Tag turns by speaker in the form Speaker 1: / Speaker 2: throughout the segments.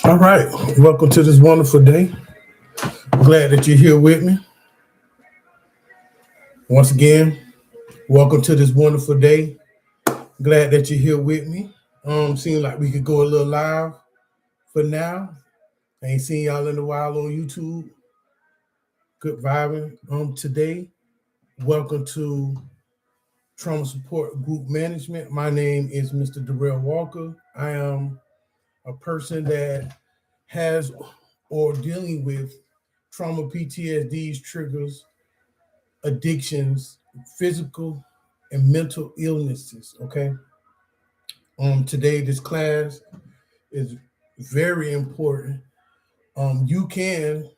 Speaker 1: All right, welcome to this wonderful day. Glad that you're here with me. Once again, welcome to this wonderful day. Glad that you're here with me. Seems like we could go a little live for now. I ain't seen y'all in a while on YouTube. Good vibing. Today, welcome to Trauma Support Group Management. My name is Mr. Darrell Walker. I am a person that has or dealing with trauma, PTSDs, triggers, addictions, physical and mental illnesses. Okay. Today, this class is very important. You can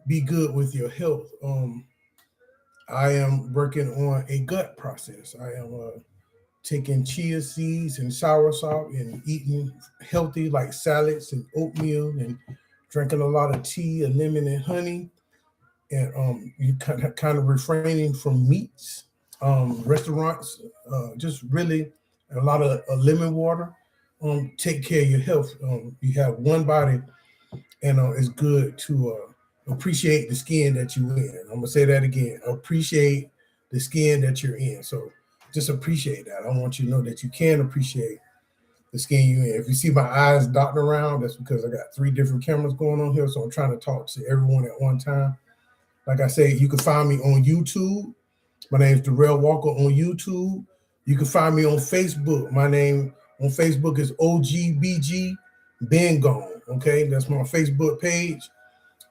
Speaker 1: be good with your health. I am working on a gut process. I am taking chia seeds and soursop and eating healthy like salads and oatmeal and drinking a lot of tea and lemon and honey and you kind of refraining from meats, restaurants, just really a lot of lemon water. Take care of your health. You have one body, and it's good to appreciate the skin that you in. I'm gonna say that again. Appreciate the skin that you're in. So just appreciate that. I want you to know that you can appreciate the skin you in. If you see my eyes dotting around, that's because I got three different cameras going on here, so I'm trying to talk to everyone at one time. Like I said, you can find me on YouTube. My name is Darrell Walker on YouTube. You can find me on Facebook. My name on Facebook is OGBG Ben Gone. Okay, that's my Facebook page.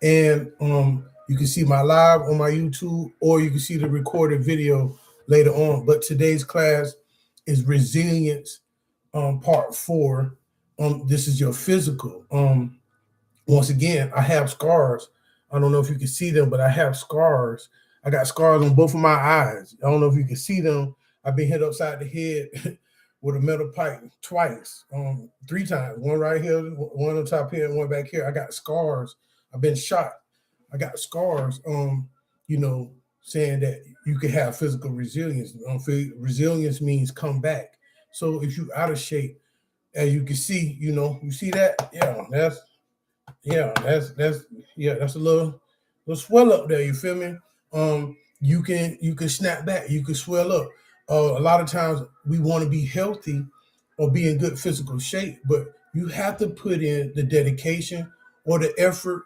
Speaker 1: And you can see my live on my YouTube, or you can see the recorded video later on. But today's class is resilience, part 4. This is your physical. Once again, I have scars. I don't know if you can see them, but I have scars. I got scars on both of my eyes. I don't know if you can see them. I've been hit upside the head with a metal pipe twice, 3 times. One right here, one on top here, and one back here. I got scars. I've been shot. I got scars. Saying that you can have physical resilience. Resilience means come back. So if you're out of shape, as you can see, you see that? That's a little swell up there. You feel me? You can snap back. You can swell up. A lot of times we want to be healthy or be in good physical shape, but you have to put in the dedication or the effort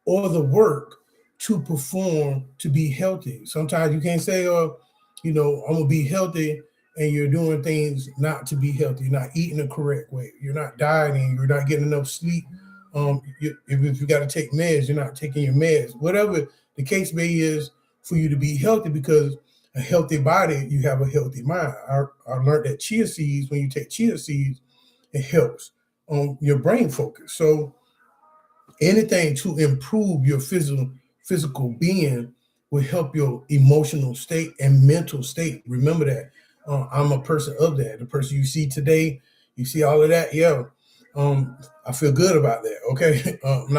Speaker 1: or the work to perform to be healthy. Sometimes you can't say, I'm gonna be healthy, and you're doing things not to be healthy. You're not eating the correct way. You're not dieting. You're not getting enough sleep. If you got to take meds, you're not taking your meds. Whatever the case may is for you to be healthy, because a healthy body, you have a healthy mind. I learned that chia seeds, when you take chia seeds, it helps your brain focus. So anything to improve your physical being will help your emotional state and mental state. Remember that. I'm a person of that. The person you see today, you see all of that. Yeah, I feel good about that. Okay, I'm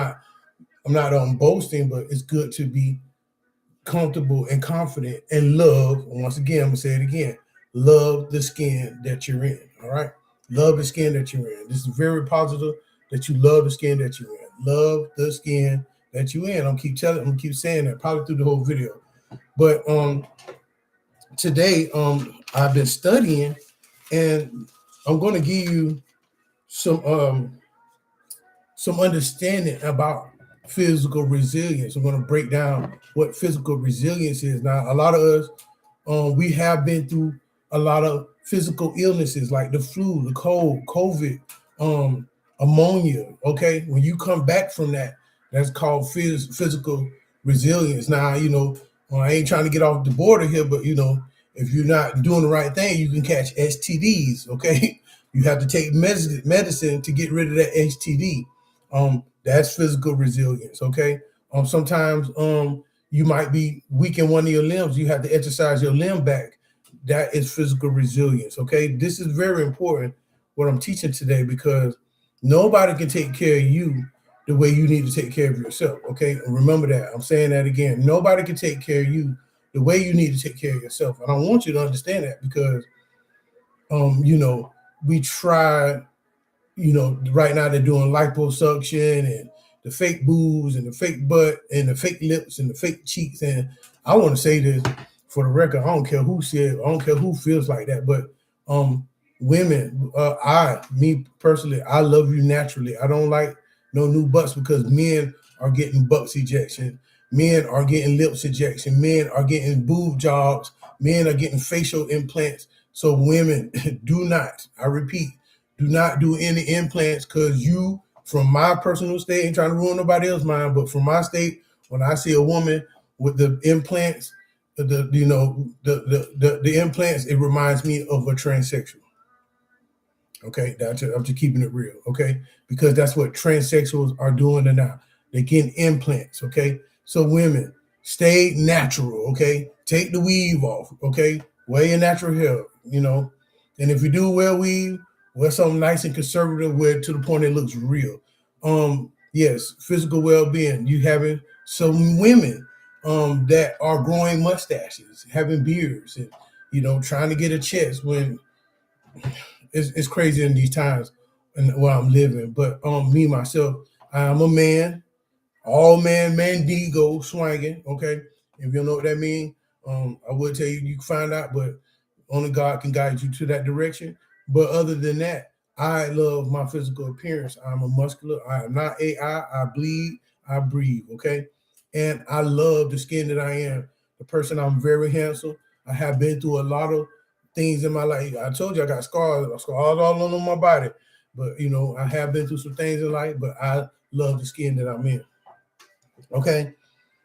Speaker 1: not boasting, but it's good to be comfortable and confident and love. Once again, I'm gonna say it again. Love the skin that you're in. All right, love the skin that you're in. This is very positive that you love the skin that you're in. Love the skin that you're in. I'm gonna keep saying that probably through the whole video. But today I've been studying, and I'm gonna give you some understanding about physical resilience. I'm going to break down what physical resilience is. Now, a lot of us, we have been through a lot of physical illnesses like the flu, the cold, COVID, ammonia. Okay, when you come back from that, that's called physical resilience. Now, I ain't trying to get off the border here, but if you're not doing the right thing, you can catch STDs. Okay, you have to take medicine to get rid of that STD. That's physical resilience. Okay. Sometimes you might be weak in one of your limbs. You have to exercise your limb back. That is physical resilience. Okay. This is very important what I'm teaching today, because nobody can take care of you the way you need to take care of yourself. Okay. And remember that. I'm saying that again. Nobody can take care of you the way you need to take care of yourself. And I want you to understand that, because we try right now they're doing liposuction and the fake boobs and the fake butt and the fake lips and the fake cheeks. And I want to say this for the record. I don't care who said, I don't care who feels like that, but women, me personally, I love you naturally. I don't like no new butts because men are getting butts ejection. Men are getting lips ejection. Men are getting boob jobs. Men are getting facial implants. So women, do not, I repeat, do not do any implants because you, from my personal state, ain't trying to ruin nobody else's mind, but from my state, when I see a woman with the implants, the implants, it reminds me of a transsexual. Okay, I'm just keeping it real, okay? Because that's what transsexuals are doing now. They're getting implants, okay? So women, stay natural, okay? Take the weave off, okay? Wear your natural hair, And if you do wear weave, wear something nice and conservative, wear to the point it looks real. Yes, physical well-being. You having some women that are growing mustaches, having beards, and trying to get a chest when it's crazy in these times and where I'm living. But me myself, I'm a man, all man, Mandigo swinging. Okay, if you know what that means, I would tell you can find out, but only God can guide you to that direction. But other than that, I love my physical appearance. I'm a muscular. I am not AI. I bleed. I breathe. Okay, and I love the skin that I am. The person, I'm very handsome. I have been through a lot of things in my life. I told you I got scars all on my body, but I have been through some things in life. But I love the skin that I'm in. Okay,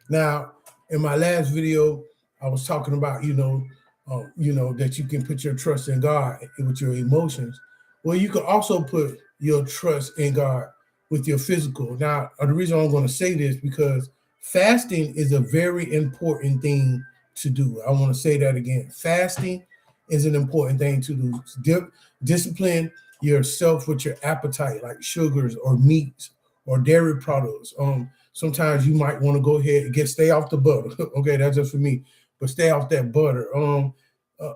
Speaker 1: now in my last video, I was talking about that you can put your trust in God with your emotions. Well, you can also put your trust in God with your physical. Now, the reason I'm going to say this because fasting is a very important thing to do. I want to say that again. Fasting is an important thing to do. Discipline yourself with your appetite, like sugars or meats or dairy products. Sometimes you might want to go ahead and stay off the butter. Okay, that's just for me, but stay off that butter.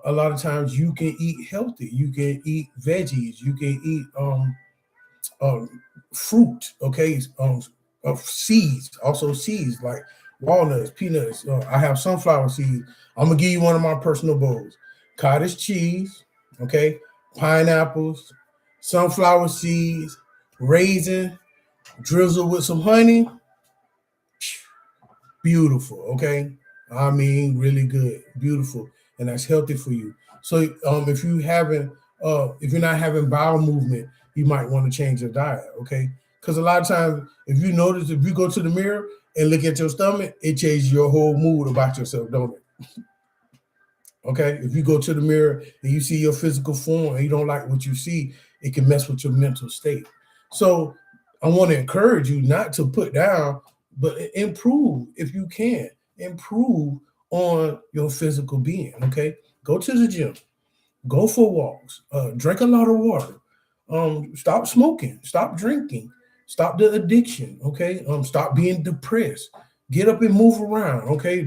Speaker 1: A lot of times you can eat healthy. You can eat veggies. You can eat fruit. Okay, seeds, also seeds like walnuts, peanuts. I have sunflower seeds. I'm gonna give you one of my personal bowls: cottage cheese, okay, pineapples, sunflower seeds, raisin, drizzle with some honey. Beautiful, okay. I mean, really good, beautiful, and that's healthy for you. So, if you're not having bowel movement, you might want to change your diet, okay? Because a lot of times, if you go to the mirror and look at your stomach, it changes your whole mood about yourself, don't it? Okay, if you go to the mirror and you see your physical form and you don't like what you see, it can mess with your mental state. So, I want to encourage you not to put down, but improve if you can. Improve on your physical being. Okay, go to the gym, go for walks, drink a lot of water, stop smoking, stop drinking, stop the addiction. Okay, stop being depressed. Get up and move around. Okay,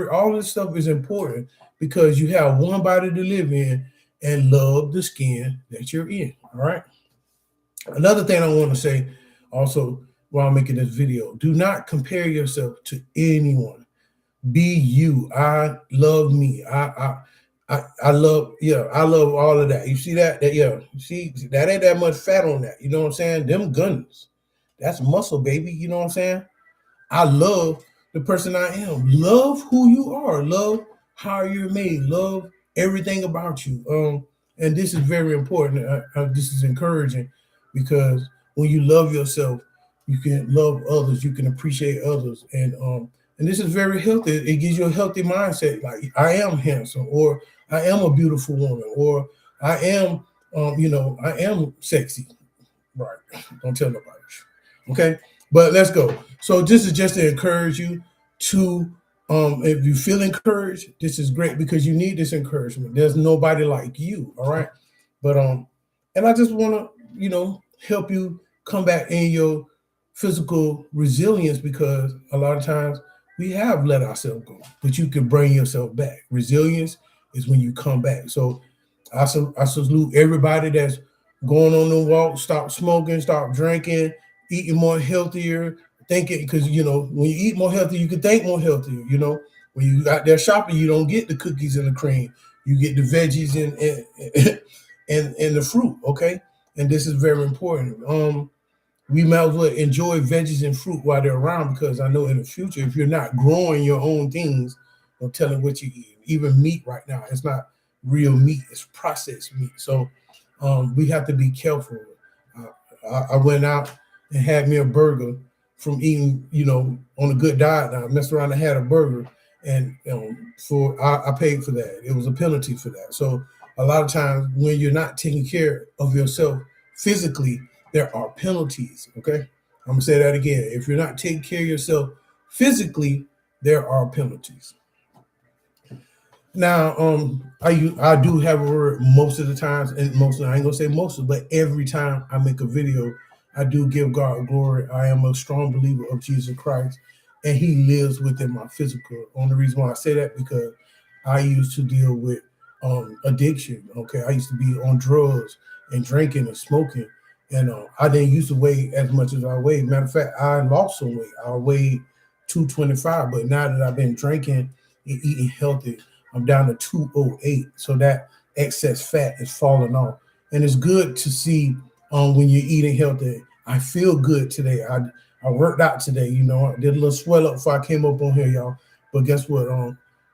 Speaker 1: all this stuff is important because you have one body to live in and love the skin that you're in. All right. Another thing I want to say also while I'm making this video, do not compare yourself to anyone. Be you. I love me. I love, I love all of that. You see that? You see, that ain't that much fat on that. You know what I'm saying? Them guns. That's muscle, baby. You know what I'm saying? I love the person I am. Love who you are. Love how you're made. Love everything about you. And this is very important. This is encouraging because when you love yourself, you can love others. You can appreciate others, and this is very healthy. It gives you a healthy mindset. Like I am handsome, or I am a beautiful woman, or I am, I am sexy. Right? Don't tell nobody. Okay, but let's go. So this is just to encourage you to, if you feel encouraged, this is great because you need this encouragement. There's nobody like you. All right, but and I just want to, help you come back in your physical resilience because a lot of times we have let ourselves go, but you can bring yourself back. Resilience is when you come back. So I salute everybody that's going on the walk, stop smoking, stop drinking, eating more healthier, thinking, because when you eat more healthy, you can think more healthier. When you out there shopping, you don't get the cookies and the cream. You get the veggies and the fruit, okay? And this is very important. We might as well enjoy veggies and fruit while they're around, because I know in the future, if you're not growing your own things, don't tell them what you eat. Even meat right now, it's not real meat, it's processed meat. So we have to be careful. I went out and had me a burger from eating, on a good diet. Now I messed around and had a burger, and I paid for that. It was a penalty for that. So a lot of times when you're not taking care of yourself physically, there are penalties. Okay, I'm gonna say that again. If you're not taking care of yourself physically, there are penalties. Now, I do have a word most of the times, and I ain't gonna say most of, but every time I make a video, I do give God glory. I am a strong believer of Jesus Christ, and He lives within my physical. Only reason why I say that, because I used to deal with addiction. Okay, I used to be on drugs and drinking and smoking, and I didn't used to weigh as much as I weighed. Matter of fact, I lost some weight. I weighed 225, but now that I've been drinking and eating healthy, I'm down to 208. So that excess fat is falling off. And it's good to see when you're eating healthy. I feel good today. I worked out today. I did a little swell up before I came up on here, y'all. But guess what?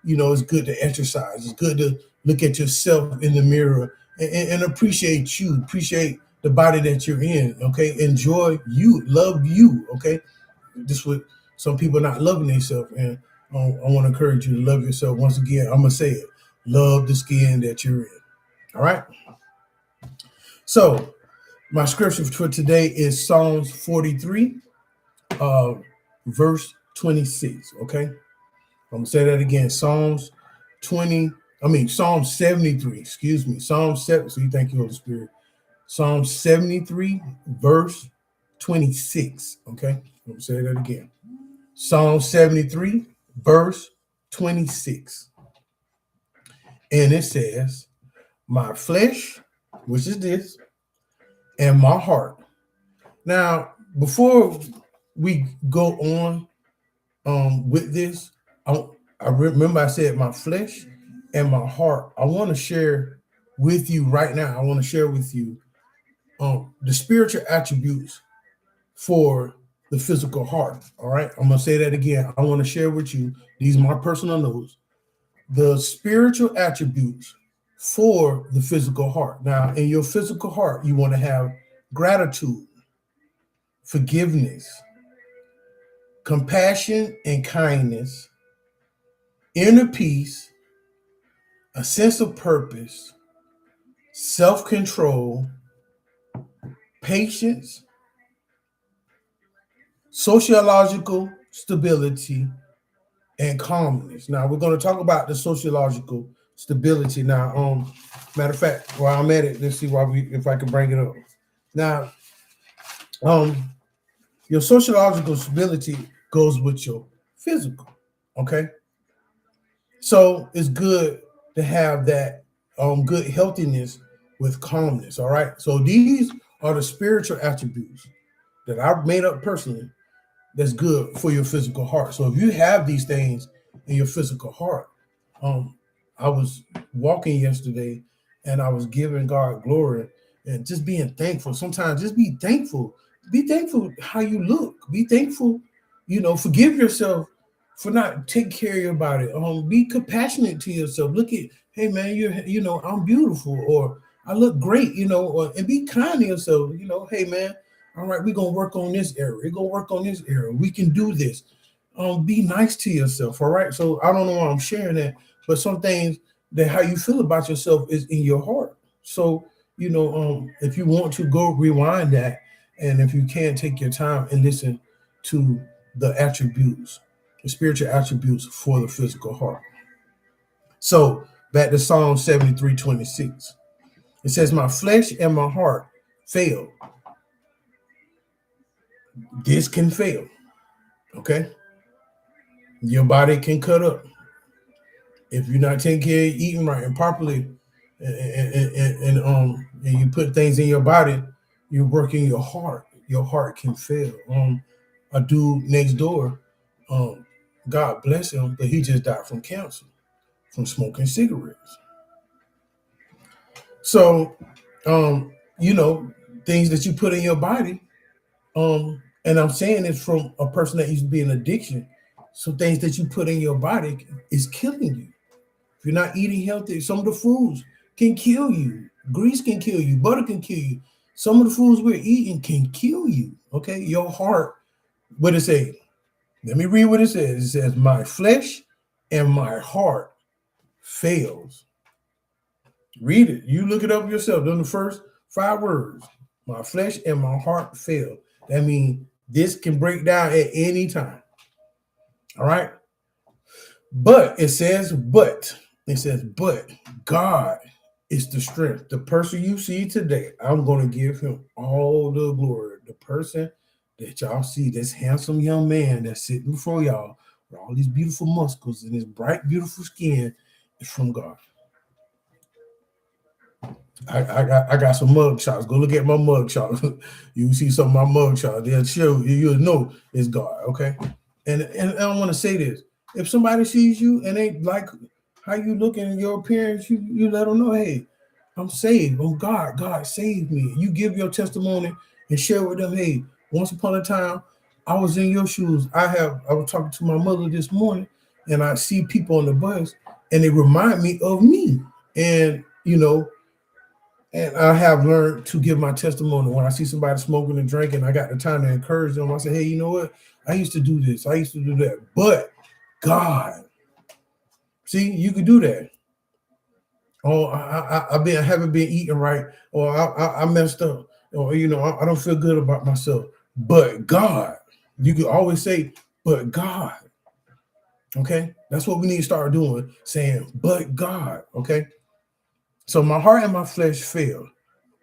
Speaker 1: It's good to exercise. It's good to look at yourself in the mirror and appreciate you. Appreciate the body that you're in. Okay. Enjoy you. Love you. Okay. This what some people are not loving themselves, and I want to encourage you to love yourself. Once again, I'm gonna say it: love the skin that you're in. All right. So my scripture for today is Psalms 43, verse 26. Okay, I'm gonna say that again. Psalm 73. Excuse me, Psalm 7. So you thank you, Holy Spirit. Psalm 73, verse 26. Okay, I'm gonna say that again. Psalm 73, verse 26. And it says, my flesh, which is this, and my heart. Now, before we go on with this, I remember I said my flesh and my heart. I want to share with you right now. I want to share with you the spiritual attributes for the physical heart. All right. I'm going to say that again. I want to share with you, these are my personal notes, the spiritual attributes for the physical heart. Now, in your physical heart, you want to have gratitude, forgiveness, compassion and kindness, inner peace, a sense of purpose, self-control, patience, sociological stability, and calmness. Now we're going to talk about the sociological stability. Now, matter of fact, while I'm at it, let's see if I can bring it up. Now, your sociological stability goes with your physical. Okay, so it's good to have that good healthiness with calmness. All right, so these are the spiritual attributes that I've made up personally that's good for your physical heart. So if you have these things in your physical heart, I was walking yesterday and I was giving God glory and just being thankful. Sometimes just be thankful. Be thankful how you look. Be thankful, forgive yourself for not taking care of your body. Be compassionate to yourself. Look at, hey man, I'm beautiful, or I look great, and be kind to yourself. Hey man, all right, we're gonna work on this area. We're gonna work on this area. We can do this. Be nice to yourself. All right. So I don't know why I'm sharing that, but some things that how you feel about yourself is in your heart. So if you want to go rewind that, and if you can, take your time and listen to the attributes, the spiritual attributes for the physical heart. So back to Psalm 73:26. It says, my flesh and my heart fail. This can fail. Okay. Your body can cut up if you're not taking care of eating right and properly and you put things in your body, you're working your heart. Your heart can fail. A dude next door, God bless him, but he just died from cancer, from smoking cigarettes. So, you know, things that you put in your body, and I'm saying this from a person that used to be in addiction. So things that you put in your body is killing you. If you're not eating healthy, some of the foods can kill you. Grease can kill you. Butter can kill you. Some of the foods we're eating can kill you. Okay, your heart. What it say? Let me read what it says. It says, "My flesh and my heart fails." Read it. You look it up yourself. Those are the first 5 words. My flesh and my heart fail. That means this can break down at any time. All right. But it says, but God is the strength. The person you see today, I'm going to give him all the glory. The person that y'all see, this handsome young man that's sitting before y'all with all these beautiful muscles and his bright, beautiful skin, is from God. I got some mug shots. Go look at my mug shots. You see some of my mug shots. They'll show you. You'll know it's God. Okay. And I want to say this: if somebody sees you and they like how you looking in your appearance, you let them know, hey, I'm saved. I'm God. God saved me. You give your testimony and share with them. Hey, once upon a time, I was in your shoes. I was talking to my mother this morning, and I see people on the bus, and they remind me of me. And you know. And I have learned to give my testimony when I see somebody smoking and drinking. I got the time to encourage them. I say, hey, you know what? I used to do this. I used to do that. But God, see, you could do that. Oh, I haven't been eating right, or I messed up, or you know, I don't feel good about myself. But God, you can always say, but God. Okay, that's what we need to start doing, saying, but God. Okay, so my heart and my flesh fail.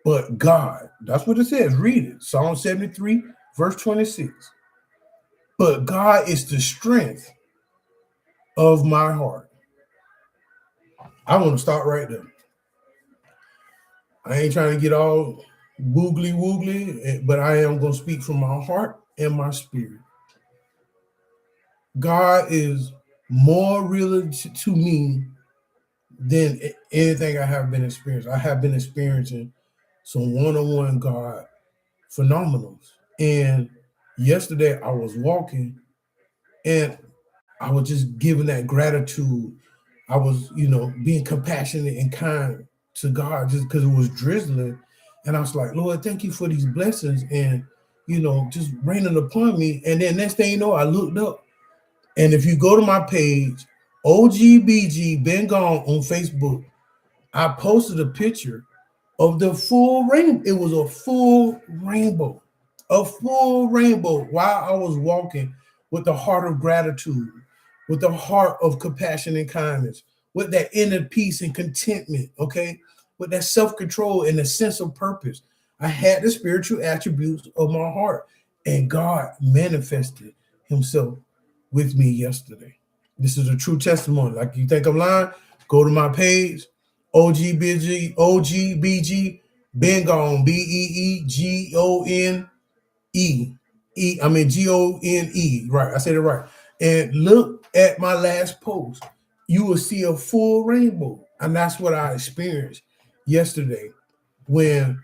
Speaker 1: But God, that's what it says. Read it. Psalm 73, verse 26. But God is the strength of my heart. I want to start right there. I ain't trying to get all woogly woogly, but I am going to speak from my heart and my spirit. God is more real to me than anything I have been experiencing. I have been experiencing some one-on-one God phenomenals. And yesterday I was walking and I was just giving that gratitude. I was, you know, being compassionate and kind to God just because it was drizzling. And I was like, Lord, thank you for these blessings and, you know, just raining upon me. And then next thing you know, I looked up. And if you go to my page, OGBG Been Gone on Facebook, I posted a picture of the full rainbow. It was a full rainbow while I was walking with the heart of gratitude, with the heart of compassion and kindness, with that inner peace and contentment, okay, with that self-control and a sense of purpose. I had the spiritual attributes of my heart, and God manifested himself with me yesterday. This is a true testimony. Like you think I'm lying? Go to my page, OGBG, Been Gone, BEEGONE. GONE. Right. I said it right. And look at my last post. You will see a full rainbow. And that's what I experienced yesterday when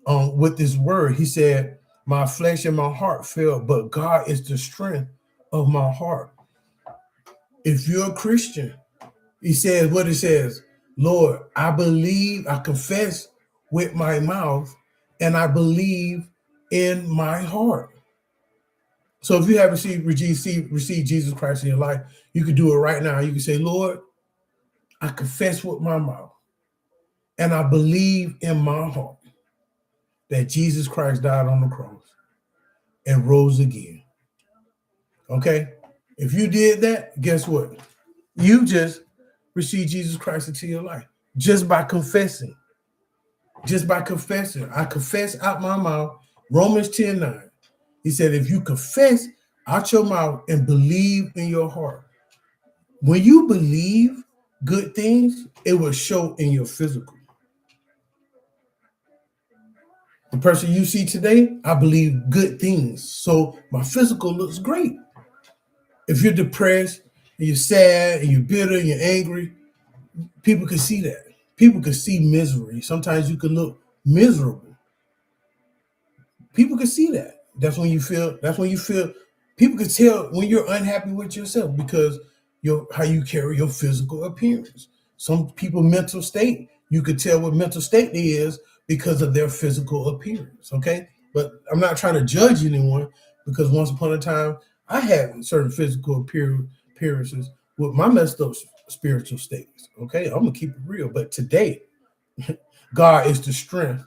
Speaker 1: with this word, he said, my flesh and my heart failed, but God is the strength of my heart. If you're a Christian, he says what it says, Lord, I believe, I confess with my mouth, and I believe in my heart. So if you haven't received Jesus Christ in your life, you can do it right now. You can say, Lord, I confess with my mouth, and I believe in my heart that Jesus Christ died on the cross and rose again. Okay? If you did that, guess what? You just received Jesus Christ into your life just by confessing. Just by confessing. I confess out my mouth, Romans 10:9. He said, if you confess out your mouth and believe in your heart, when you believe good things, it will show in your physical. The person you see today, I believe good things. So my physical looks great. If you're depressed and you're sad and you're bitter and you're angry, people can see that. People can see misery. Sometimes you can look miserable. People can see that. That's when you feel people can tell when you're unhappy with yourself because how you carry your physical appearance. Some people mental state, you could tell what mental state they is because of their physical appearance. Okay. But I'm not trying to judge anyone because once upon a time I had certain physical appearances with my messed up spiritual states. Okay. I'm gonna keep it real. But today, God is the strength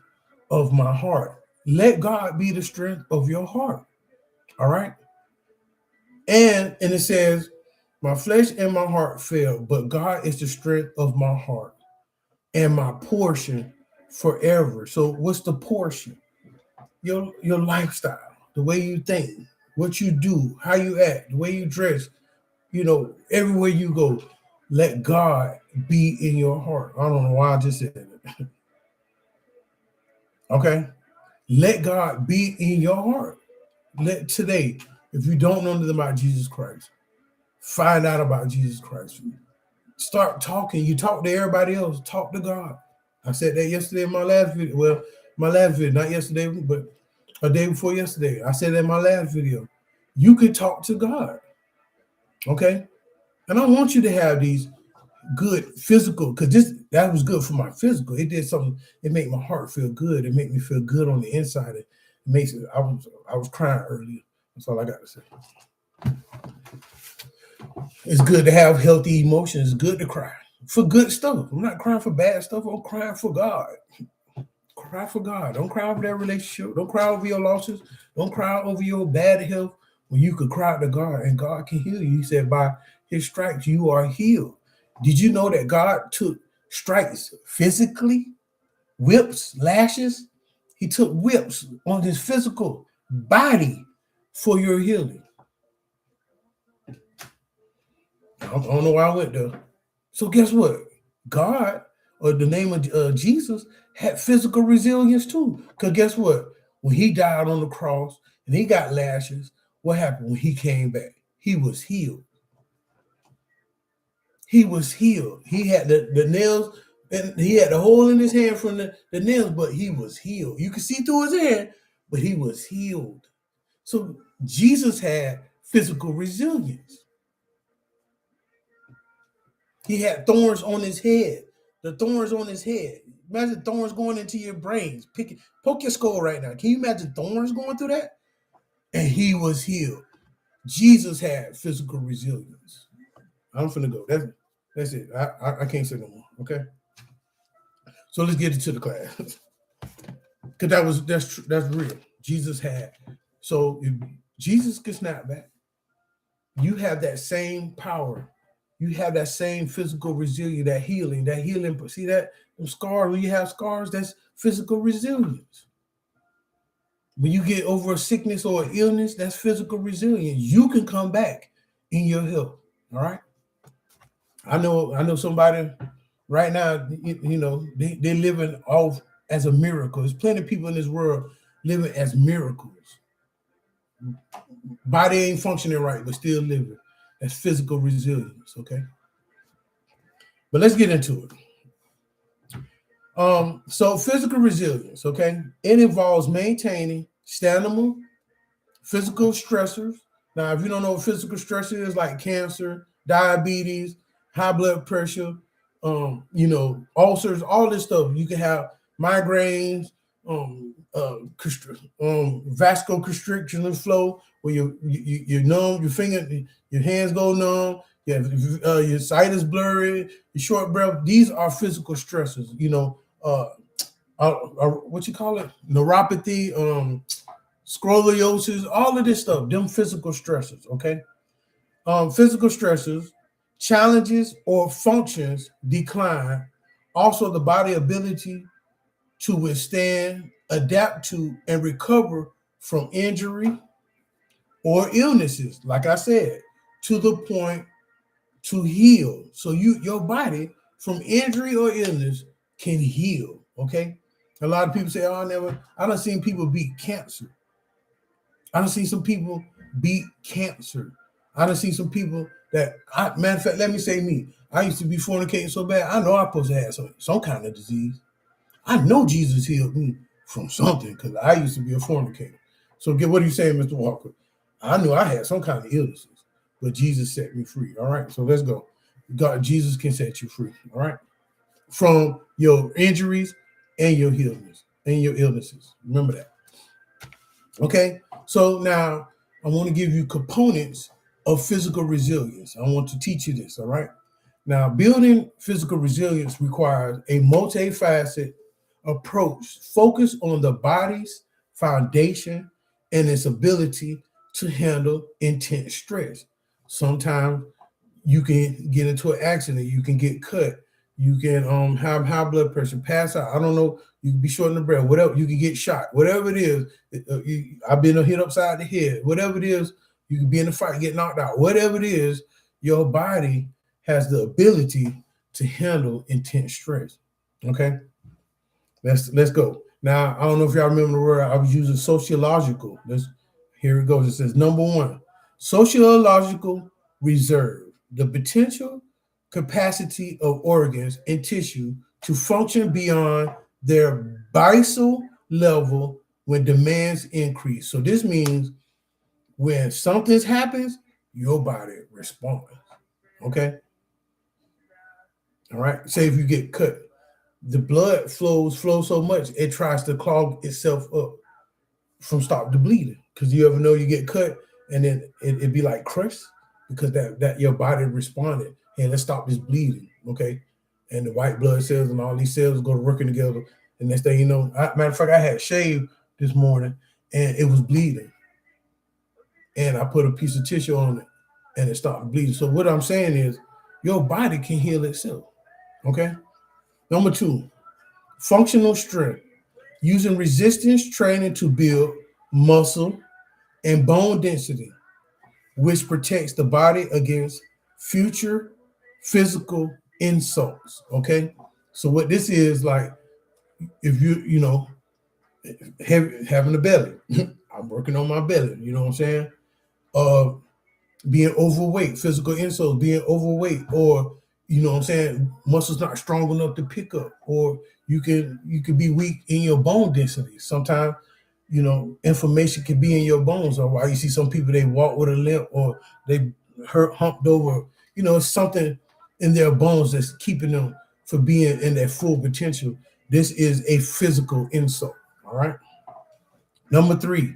Speaker 1: of my heart. Let God be the strength of your heart. All right. And it says, my flesh and my heart fail, but God is the strength of my heart and my portion forever. So what's the portion? Your lifestyle, the way you think, what you do, how you act, the way you dress, everywhere you go. Let God be in your heart. I don't know why I just said it. Okay. Let God be in your heart. Today, if you don't know nothing about Jesus Christ, find out about Jesus Christ. Start talking. You talk to everybody else. Talk to God. I said that yesterday in my last video. Well, my last video, not yesterday, but a day before yesterday. I said that in my last video. You can talk to God. Okay? And I want you to have these good physical, because that was good for my physical. It did something, it made my heart feel good. It made me feel good on the inside. It makes it, I was crying earlier. That's all I got to say. It's good to have healthy emotions. It's good to cry for good stuff. I'm not crying for bad stuff. I'm crying for God. Cry for God. Don't cry over that relationship. Don't cry over your losses. Don't cry over your bad health. When you could cry to God and God can heal you. He said, by his stripes, you are healed. Did you know that God took stripes physically? Whips, lashes? He took whips on his physical body for your healing. I don't know why I went there. So guess what? God, or the name of Jesus, had physical resilience too. Because guess what? When he died on the cross and he got lashes, what happened when he came back? He was healed. He was healed. He had the nails, and he had the hole in his hand from the nails, but he was healed. You could see through his hand, but he was healed. So Jesus had physical resilience. He had thorns on his head. The thorns on his head. Imagine thorns going into your brains. Poke your skull right now. Can you imagine thorns going through that? And he was healed. Jesus had physical resilience. I'm finna go. That's it. I can't say no more. Okay. So let's get into the class. Because that's real. Jesus had. So if Jesus could snap back, you have that same power. You have that same physical resilience, that healing. See that? Them scars, when you have scars, that's physical resilience. When you get over a sickness or an illness, that's physical resilience. You can come back in your health. All right. I know somebody right now, they're living off as a miracle. There's plenty of people in this world living as miracles. Body ain't functioning right, but still living. That's physical resilience, okay? But let's get into it. So physical resilience, okay? It involves maintaining stamina, physical stressors. Now, if you don't know what physical stressor is, like cancer, diabetes, high blood pressure, ulcers, all this stuff. You can have migraines, vasoconstriction of flow, where you're numb, your hands go numb, your sight is blurry, your short breath. These are physical stressors. What you call it? Neuropathy, scoliosis, all of this stuff. Them physical stressors. Okay. Physical stressors, challenges or functions decline. Also, the body ability to withstand, adapt to, and recover from injury or illnesses, like I said, to the point to heal. So your body from injury or illness can heal. Okay. A lot of people say, "Oh, I done seen people beat cancer. I done seen some people beat cancer. I done seen some people that, matter of fact, let me say me. I used to be fornicating so bad. I know I'm supposed to have some kind of disease. I know Jesus healed me from something because I used to be a fornicator. So what are you saying, Mr. Walker? I knew I had some kind of illnesses, but Jesus set me free. All right, so let's go. Jesus can set you free. All right, from your injuries and your illnesses. Remember that. Okay, so now I want to give you components of physical resilience. I want to teach you this. All right. Now, building physical resilience requires a multifaceted approach focused on the body's foundation and its ability to handle intense stress. Sometimes you can get into an accident, you can get cut, you can have high blood pressure, pass out. I don't know, you can be short in the breath, whatever, you can get shot, whatever it is. I've been hit upside the head, whatever it is, you can be in a fight, get knocked out, whatever it is, your body has the ability to handle intense stress. Okay, let's go. Now, I don't know if y'all remember the word I was using, sociological. Here it goes. It says, number one, sociological reserve, the potential capacity of organs and tissue to function beyond their basal level when demands increase. So this means when something happens, your body responds. Okay. All right. Say if you get cut, the blood flows so much, it tries to clog itself up from stop the bleeding. Because you ever know you get cut and then it'd be like crushed because that your body responded. Hey, let's stop this bleeding. Okay. And the white blood cells and all these cells go working together. And next thing you know, matter of fact, I had shaved this morning and it was bleeding. And I put a piece of tissue on it and it stopped bleeding. So what I'm saying is your body can heal itself. Okay. Number two, functional strength, using resistance training to build muscle and bone density, which protects the body against future physical insults. Okay. So what this is like, if having a belly, I'm working on my belly, you know what I'm saying? Being overweight, physical insults, being overweight, or you know what I'm saying, muscles not strong enough to pick up, or you could be weak in your bone density. Sometimes, inflammation can be in your bones, or why you see some people, they walk with a limp or they humped over, it's something in their bones that's keeping them from being in their full potential. This is a physical insult. All right. Number three,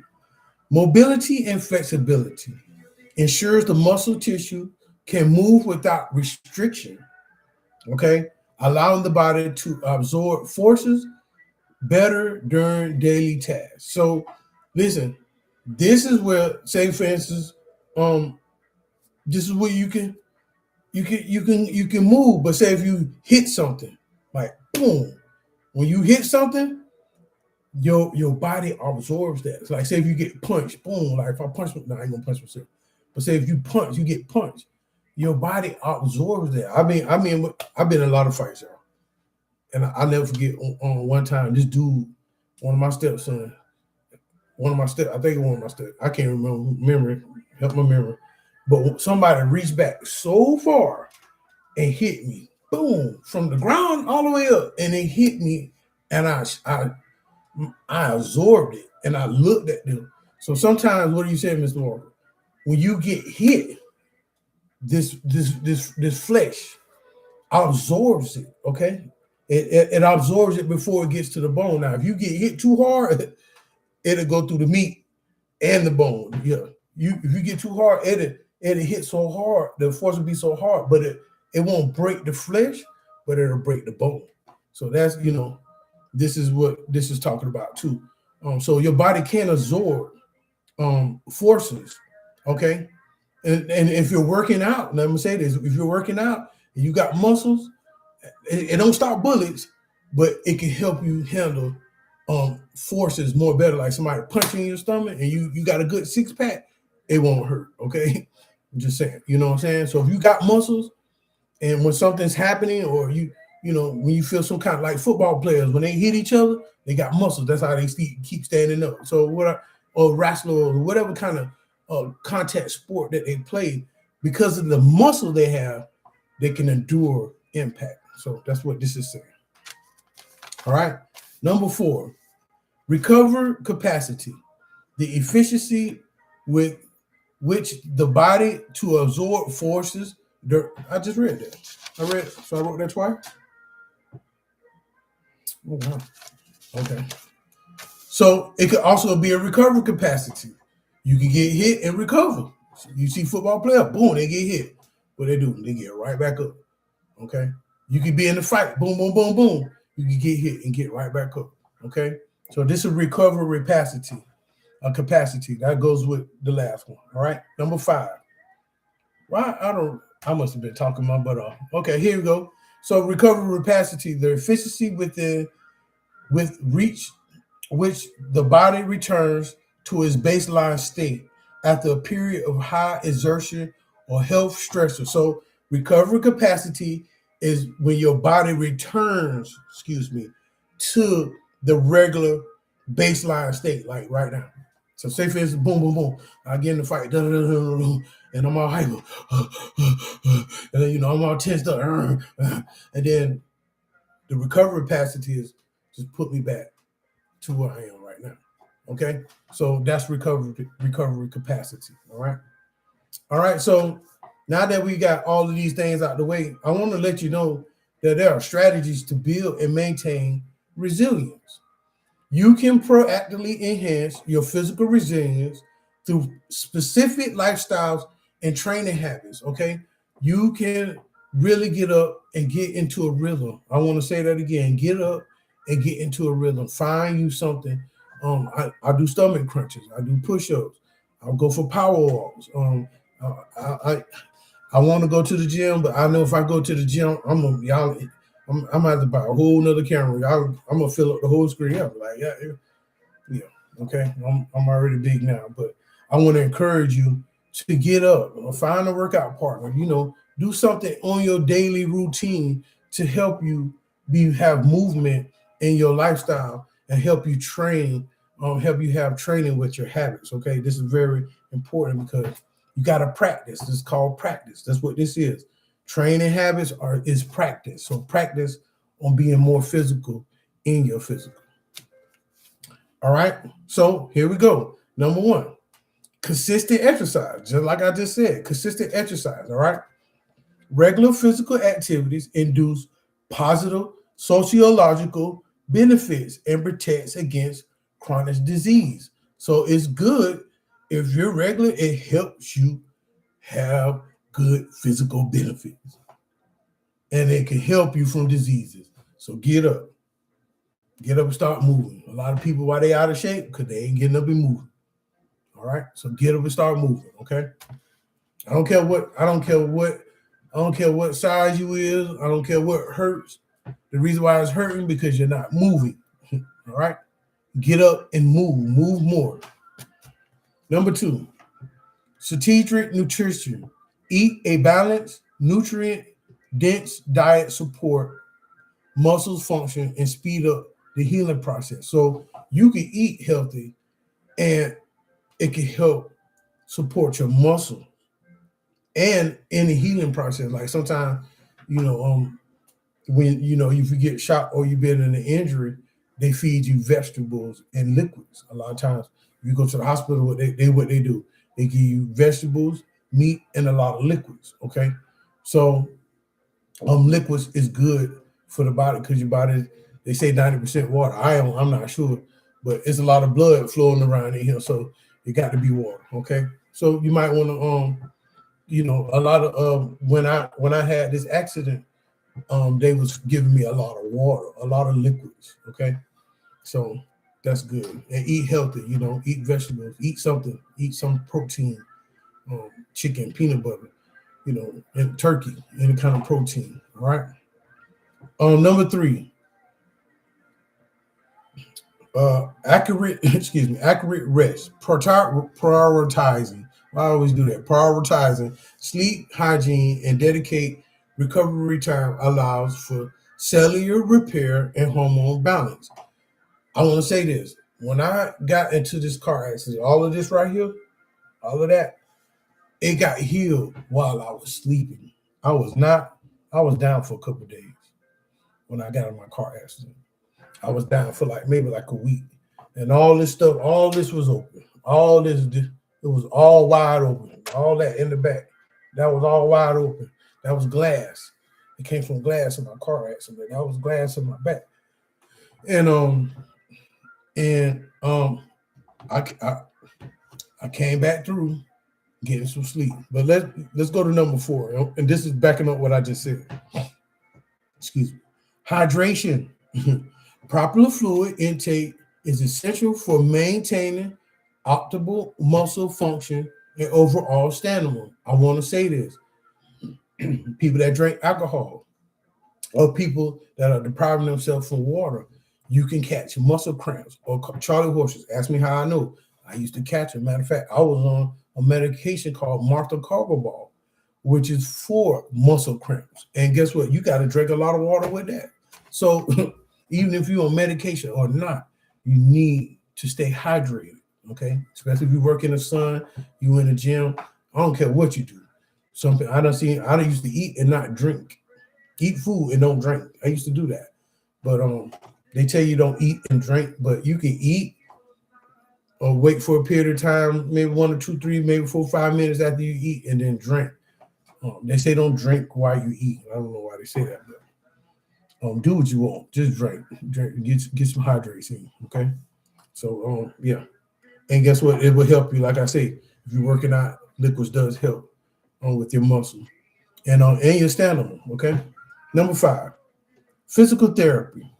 Speaker 1: mobility and flexibility ensures the muscle tissue can move without restriction, okay, allowing the body to absorb forces better during daily tasks. So listen, this is where, say for instance, this is where you can move, but say if you hit something, like boom, when you hit something, your body absorbs that. It's like say if you get punched, boom, like if I punch, no, I ain't gonna punch myself. But say if you get punched, your body absorbs that. I mean, I've been in a lot of fights, y'all. And I'll never forget on one time, this dude, one of my stepsons, I can't remember, help my memory. But somebody reached back so far and hit me, boom, from the ground all the way up. And they hit me and I absorbed it and I looked at them. So sometimes, what do you say, Mr. Walker? When you get hit, this flesh absorbs it, okay? It absorbs it before it gets to the bone. Now, if you get hit too hard, it'll go through the meat and the bone. Yeah, if you get too hard, it'll hit so hard, the force will be so hard, but it won't break the flesh, but it'll break the bone. So that's, this is what this is talking about too. So your body can absorb forces, okay? And if you're working out, let me say this, if you're working out and you got muscles, it don't stop bullets, but it can help you handle forces more better. Like somebody punching your stomach and you got a good six-pack, it won't hurt, okay? I'm just saying, you know what I'm saying? So if you got muscles and when something's happening or you when you feel some kind of like football players, when they hit each other, they got muscles. That's how they keep standing up. So or wrestler or whatever kind of contact sport that they play, because of the muscle they have, they can endure impact. So that's what this is saying. All right. Number 4, recover capacity, the efficiency with which the body to absorb forces. I just read that. So I wrote that twice. Oh, wow. Okay. So it could also be a recovery capacity. You can get hit and recover. You see football player, boom, they get hit. What they do? They get right back up. Okay. You could be in the fight, boom, boom, boom, boom. You can get hit and get right back up. Okay. So this is recovery capacity. Capacity that goes with the last one. All right. Number 5. I must have been talking my butt off. Okay, here we go. So recovery capacity, the efficiency with which the body returns to its baseline state after a period of high exertion or health stressor. So recovery capacity is when your body returns, to the regular baseline state, like right now. So say for instance, boom, boom, boom, I get in the fight, and I'm all hyper, and then I'm all tensed up, and then the recovery capacity is just put me back to where I am right now. Okay, so that's recovery capacity. All right. So now that we got all of these things out the way, I want to let you know that there are strategies to build and maintain resilience. You can proactively enhance your physical resilience through specific lifestyles and training habits. Okay, you can really get up and get into a rhythm. I want to say that again: get up and get into a rhythm. Find you something. I do stomach crunches. I do push-ups. I'll go for power walks. I want to go to the gym, but I know if I go to the gym, I'm gonna have to buy a whole nother camera. I'm gonna fill up the whole screen. I'm like, yeah, okay. I'm already big now, but I want to encourage you to get up, find a workout partner. Do something on your daily routine to help you have movement in your lifestyle and help you train, help you have training with your habits. Okay, this is very important because you got to practice. This is called practice. That's what this is. Training habits is practice. So practice on being more physical in your physical. All right. So here we go. Number 1, consistent exercise. Just like I just said, consistent exercise. All right. Regular physical activities induce positive sociological benefits and protects against chronic disease. So it's good if you're regular. It helps you have good physical benefits, and it can help you from diseases. So get up and start moving. A lot of people, why they out of shape? Because they ain't getting up and moving. All right, so get up and start moving. Okay, I don't care what size you is. I don't care what hurts. The reason why it's hurting because you're not moving. All right, get up and move more. Number 2, strategic nutrition. Eat a balanced, nutrient-dense diet, support muscles function, and speed up the healing process. So you can eat healthy, and it can help support your muscle and in the healing process. Like sometimes, when if you get shot or you've been in an injury, they feed you vegetables and liquids. A lot of times, you go to the hospital, what they do, they give you vegetables, meat, and a lot of liquids. Okay, so liquids is good for the body because your body, they say 90% water. I'm not sure, but it's a lot of blood flowing around in here, so it got to be water. Okay, so you might want to a lot of when I had this accident, they was giving me a lot of water, a lot of liquids. Okay, so that's good. And eat healthy. Eat vegetables, eat some protein, chicken, peanut butter, and turkey, any kind of protein. All right. Number 3, accurate rest. Prioritizing. I always do that. Prioritizing sleep hygiene and dedicate recovery time allows for cellular repair, and hormone balance. I want to say this. When I got into this car accident, all of this right here, all of that, it got healed while I was sleeping. I was down for a couple of days when I got in my car accident. I was down for maybe a week. And all this stuff, all this was open. All this, it was all wide open. All that in the back, that was all wide open. That was glass. It came from glass in my car accident. That was glass in my back. And I came back through getting some sleep. But let's go to number 4. And this is backing up what I just said. Excuse me. Hydration. Proper fluid intake is essential for maintaining optimal muscle function and overall stamina. I want to say this. People that drink alcohol or people that are depriving themselves from water, you can catch muscle cramps or Charlie horses. Ask me how I know. I used to catch it. Matter of fact, I was on a medication called Martha-Carbol, which is for muscle cramps. And guess what? You got to drink a lot of water with that. So even if you're on medication or not, you need to stay hydrated, okay? Especially if you work in the sun, you in the gym. I don't care what you do. I used to eat and not drink. Eat food and don't drink. I used to do that. But they tell you don't eat and drink, but you can eat or wait for a period of time, maybe 1 or 2, 3, maybe 4, 5 minutes after you eat and then drink. They say don't drink while you eat. I don't know why they say that, but do what you want. Just drink, get some hydration, okay? So yeah. And guess what? It will help you. Like I say, if you're working out, liquids does help with your muscle and your stamina, okay? Number 5, physical therapy.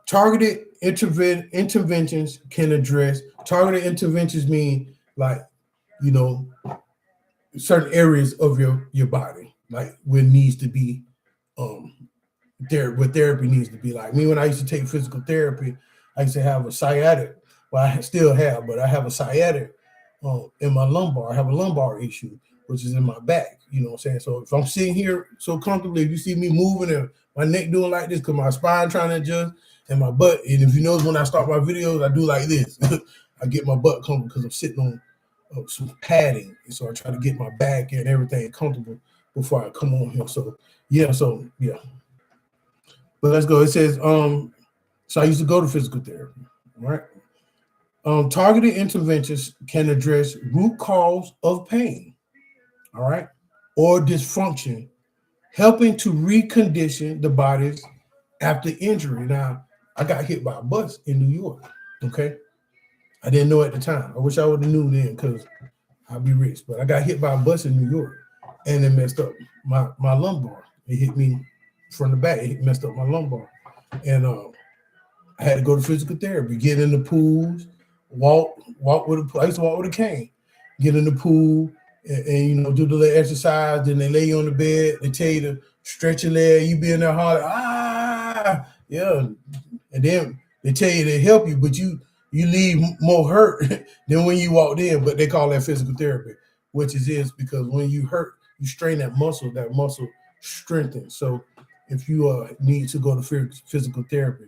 Speaker 1: Targeted interventions can address. Targeted interventions mean certain areas of your body, like where needs to be where therapy needs to be. Like me, when I used to take physical therapy, I used to have a sciatic. Well, I still have, but I have a sciatic in my lumbar. I have a lumbar issue, which is in my back. You know what I'm saying? So if I'm sitting here so comfortably, if you see me moving and my neck doing like this, because my spine trying to adjust and my butt, and if you notice when I start my videos, I do like this. I get my butt comfortable because I'm sitting on some padding. So I try to get my back and everything comfortable before I come on here. So yeah. But let's go. It says, so I used to go to physical therapy, right? Targeted interventions can address root cause of pain, all right, or dysfunction, helping to recondition the bodies after injury. Now, I got hit by a bus in New York, okay? I didn't know at the time. I wish I would have knew then because I'd be rich. But I got hit by a bus in New York, and it messed up my lumbar. It hit me from the back. It messed up my lumbar. And I had to go to physical therapy, get in the pools, walk with a, I used to walk with a cane, get in the pool and do the little exercise. Then they lay you on the bed. They tell you to stretch your leg. You be in there hard, yeah. And then they tell you to help you, but you leave more hurt than when you walked in. But they call that physical therapy, which is because when you hurt, you strain that muscle strengthens. So if you need to go to physical therapy,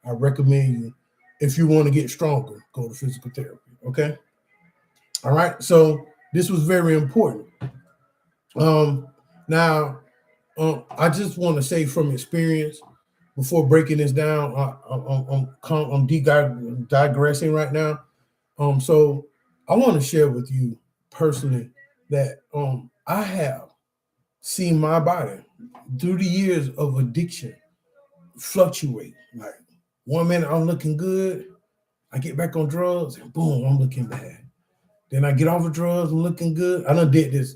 Speaker 1: I recommend you, if you want to get stronger, go to physical therapy, okay? All right, so this was very important. Now, I just want to say from experience, before breaking this down, I'm digressing right now. So I want to share with you personally that I have seen my body through the years of addiction fluctuate. Like 1 minute I'm looking good, I get back on drugs, and boom, I'm looking bad. Then I get off of drugs, I'm looking good. I done did this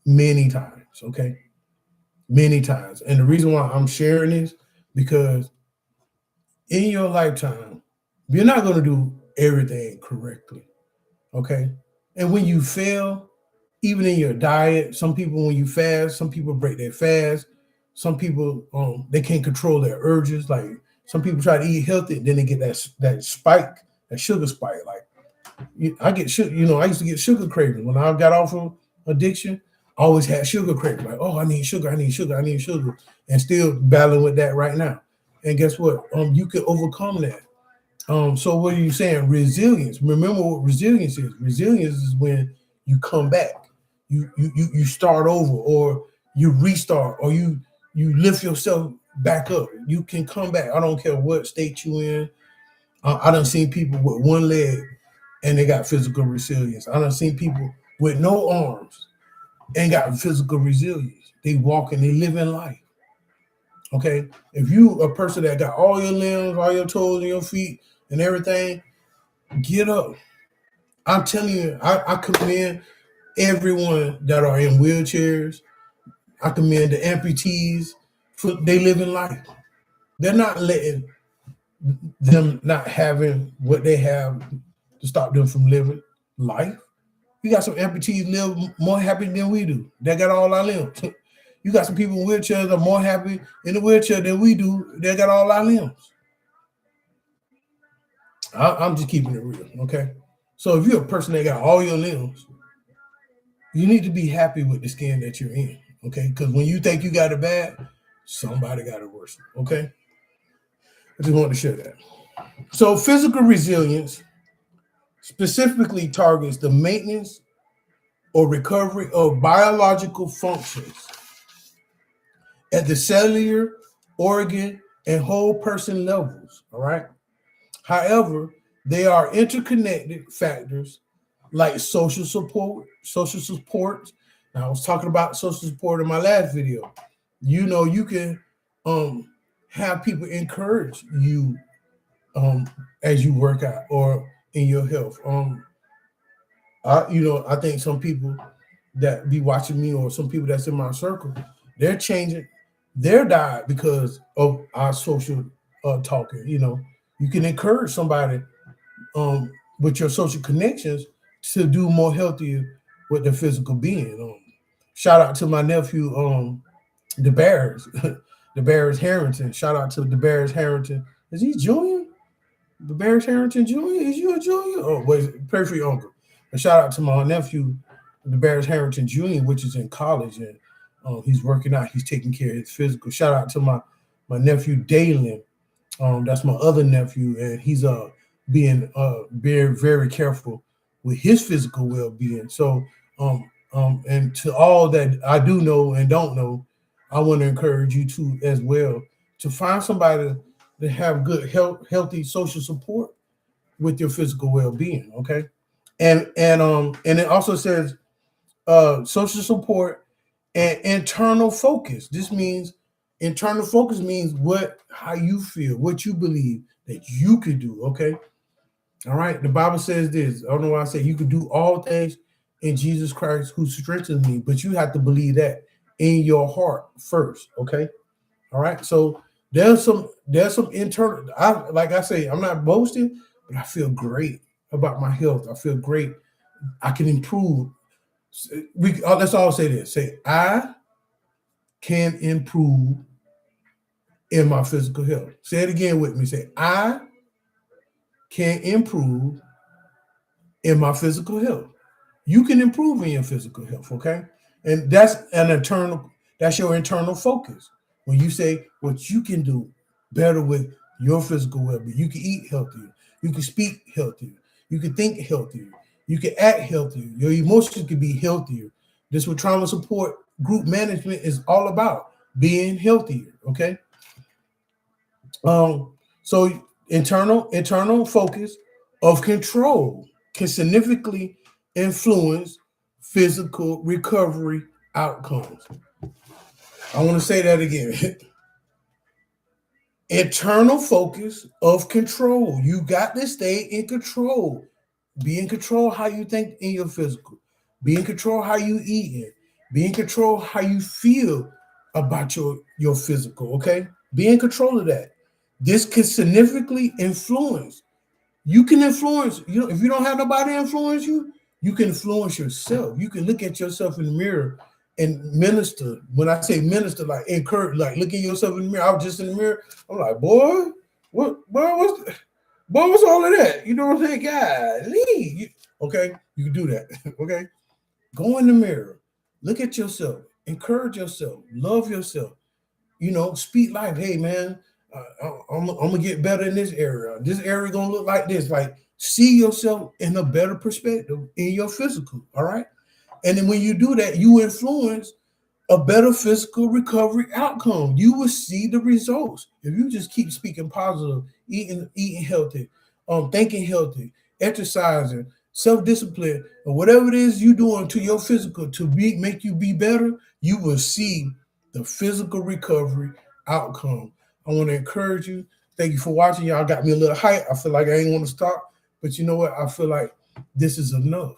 Speaker 1: many times, okay? Many times. And the reason why I'm sharing this, because in your lifetime, you're not going to do everything correctly, okay? And when you fail, even in your diet, some people, when you fast, some people break their fast. Some people, they can't control their urges. Like some people try to eat healthy, then they get that spike, that sugar spike. Like I get sugar, I used to get sugar cravings when I got off of addiction. always had sugar crazy, like, oh, I need sugar, and still battling with that right now. And guess what? You can overcome that. So what are you saying? Resilience. Remember what resilience is. Resilience is when you come back, you start over, or you restart, or you lift yourself back up. You can come back. I don't care what state you in. I done seen people with one leg and they got physical resilience. I done seen people with no arms and got physical resilience. They walk and they live in life. Okay, if you a person that got all your limbs, all your toes and your feet and everything, get up. I'm telling you, I commend everyone that are in wheelchairs. I commend the amputees for they live in life. They're not letting them not having what they have to stop them from living life. You got some amputees live more happy than we do. They got all our limbs. You got some people in wheelchairs that are more happy in the wheelchair than we do. They got all our limbs. I'm just keeping it real, okay? So if you're a person that got all your limbs, you need to be happy with the skin that you're in, okay? Because when you think you got it bad, somebody got it worse, okay? I just want to share that. So physical resilience specifically targets the maintenance or recovery of biological functions at the cellular, organ, and whole person levels, all right? However, they are interconnected factors like social support. Now, I was talking about social support in my last video. You know, you can have people encourage you as you work out or in your health. I think some people that be watching me or some people that's in my circle, they're changing their diet because of our social talking. You know, you can encourage somebody with your social connections to do more healthier with their physical being. Shout out to my nephew, the Bears, the Bears Harrington. Shout out to the Bears Harrington. Is he junior? The Bears Harrington Jr. Is you a junior? Oh, wait, pray for your uncle. And shout out to my nephew, the Bears Harrington Jr., which is in college, and he's working out. He's taking care of his physical. Shout out to my nephew Dalen. That's my other nephew, and he's being very, very careful with his physical well-being. So and to all that I do know and don't know, I want to encourage you to as well to find somebody to have good healthy social support with your physical well-being. Okay. And it also says social support and internal focus. This means internal focus means how you feel, what you believe that you could do. Okay. All right. The Bible says this. I don't know why I say you could do all things in Jesus Christ who strengthens me, but you have to believe that in your heart first. Okay. All right. So there's some internal. Like I say, I'm not boasting, but I feel great about my health. I feel great. I can improve. Let's all say this. Say, I can improve in my physical health. Say it again with me. Say, I can improve in my physical health. You can improve in your physical health, okay? And that's your internal focus. When you say what you can do better with your physical well-being, you can eat healthier, you can speak healthier, you can think healthier, you can act healthier, your emotions can be healthier. This is what trauma support group management is all about, being healthier, okay? So internal focus of control can significantly influence physical recovery outcomes. I want to say that again. Internal focus of control. You got to stay in control. Be in control how you think in your physical. Be in control how you eat. Be in control how you feel about your physical, okay? Be in control of that. This can significantly influence. You can influence, if you don't have nobody influence you, you can influence yourself. You can look at yourself in the mirror and minister. When I say minister, like encourage, like look at yourself in the mirror. I was just in the mirror. I'm like, what's all of that? You know what I'm saying? God, leave. Okay, you can do that. Okay, go in the mirror. Look at yourself, encourage yourself, love yourself. Speak life. Hey, man, I'm gonna get better in this area. This area gonna look like this. Like, see yourself in a better perspective in your physical. All right, and then when you do that, you influence a better physical recovery outcome. You will see the results if you just keep speaking positive, eating healthy, thinking healthy, exercising, self-discipline, or whatever it is you doing to your physical to make you be better. You will see the physical recovery outcome. I want to encourage you. Thank you for watching. Y'all got me a little hype. I feel like I ain't want to stop, but you know what? I feel like this is enough.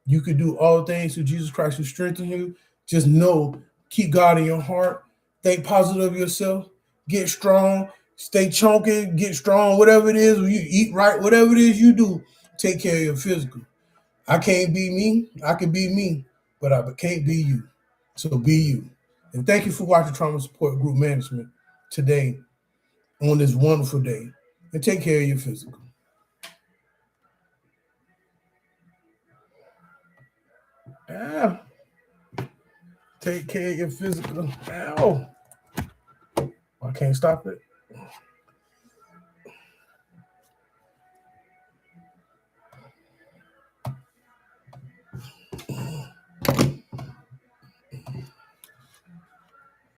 Speaker 1: You can do all things through Jesus Christ who strengthens you. Just know, keep God in your heart. Think positive of yourself. Get strong. Stay chunky. Get strong. Whatever it is, you eat right. Whatever it is you do, take care of your physical. I can't be me. I can be me, but I can't be you. So be you. And thank you for watching Trauma Support Group Management today on this wonderful day. And take care of your physical. Take care of your physical. Ow. I can't stop it.